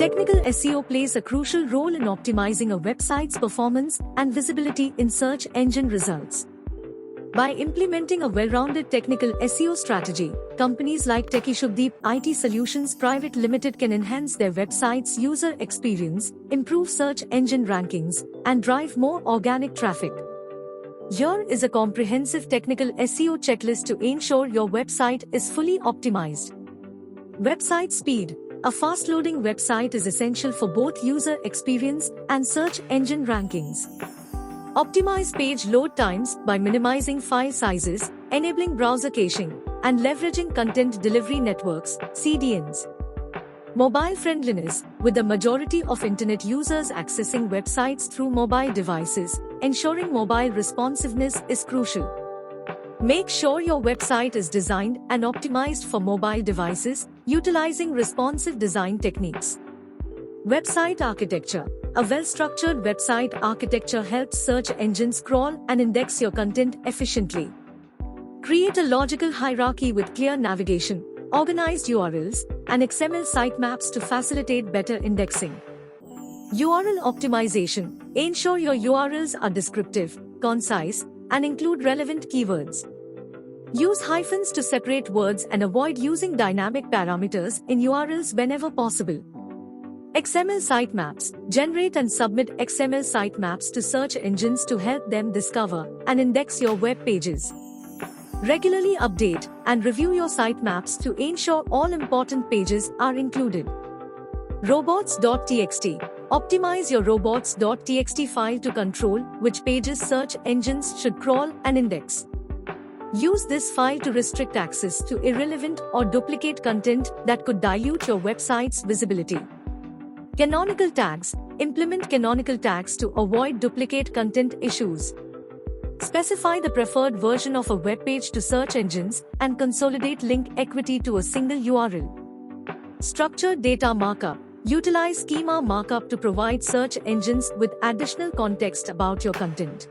Technical SEO plays a crucial role in optimizing a website's performance and visibility in search engine results. By implementing a well-rounded technical SEO strategy, companies like TechieShubdeep IT Solutions Private Limited can enhance their website's user experience, improve search engine rankings, and drive more organic traffic. Here is a comprehensive technical SEO checklist to ensure your website is fully optimized. Website speed. A fast-loading website is essential for both user experience and search engine rankings. Optimize page load times by minimizing file sizes, enabling browser caching, and leveraging content delivery networks, CDNs. Mobile friendliness. With the majority of internet users accessing websites through mobile devices, ensuring mobile responsiveness is crucial. Make sure your website is designed and optimized for mobile devices, utilizing responsive design techniques. Website architecture. A well-structured website architecture helps search engines crawl and index your content efficiently. Create a logical hierarchy with clear navigation, organized URLs, and XML sitemaps to facilitate better indexing. URL optimization. Ensure your URLs are descriptive, concise, and include relevant keywords. Use hyphens to separate words and avoid using dynamic parameters in URLs whenever possible. XML sitemaps. Generate and submit XML sitemaps to search engines to help them discover and index your web pages. Regularly update and review your sitemaps to ensure all important pages are included. Robots.txt. Optimize your robots.txt file to control which pages search engines should crawl and index. Use this file to restrict access to irrelevant or duplicate content that could dilute your website's visibility. Canonical Tags. Implement canonical tags to avoid duplicate content issues. Specify the preferred version of a web page to search engines and consolidate link equity to a single URL. Structured data markup. Utilize schema markup to provide search engines with additional context about your content.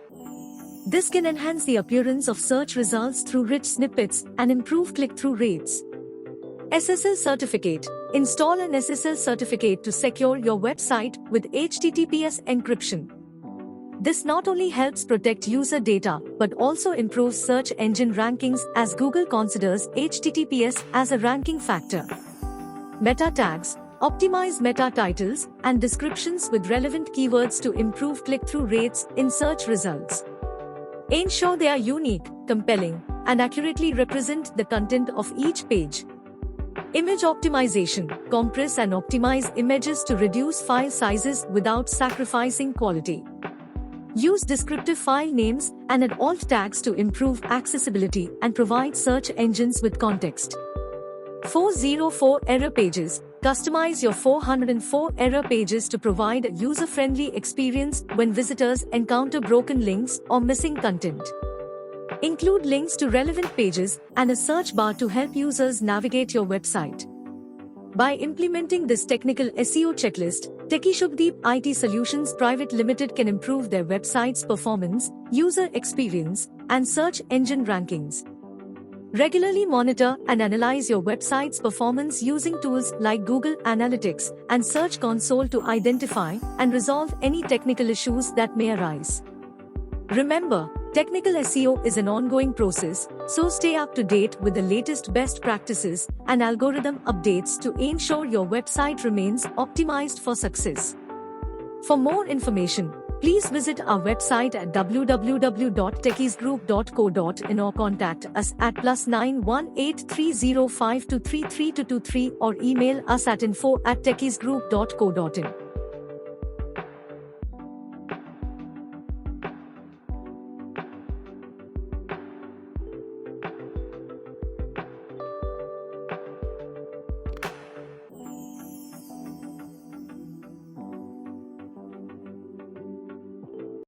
This can enhance the appearance of search results through rich snippets and improve click-through rates. SSL certificate. Install an SSL certificate to secure your website with HTTPS encryption. This not only helps protect user data but also improves search engine rankings as Google considers HTTPS as a ranking factor. Meta tags. Optimize meta titles and descriptions with relevant keywords to improve click-through rates in search results. Ensure they are unique, compelling, and accurately represent the content of each page. Image optimization. Compress and optimize images to reduce file sizes without sacrificing quality. Use descriptive file names and add alt tags to improve accessibility and provide search engines with context. 404 error pages. Customize your 404 error pages to provide a user-friendly experience when visitors encounter broken links or missing content. Include links to relevant pages and a search bar to help users navigate your website. By implementing this technical SEO checklist, TechieShubdeep IT Solutions Private Limited can improve their website's performance, user experience, and search engine rankings. Regularly monitor and analyze your website's performance using tools like Google Analytics and Search Console to identify and resolve any technical issues that may arise. Remember, technical SEO is an ongoing process, so stay up to date with the latest best practices and algorithm updates to ensure your website remains optimized for success. For more information, please visit our website at www.techiesgroup.co.in or contact us at +91 8305233223 or email us at info@techiesgroup.co.in.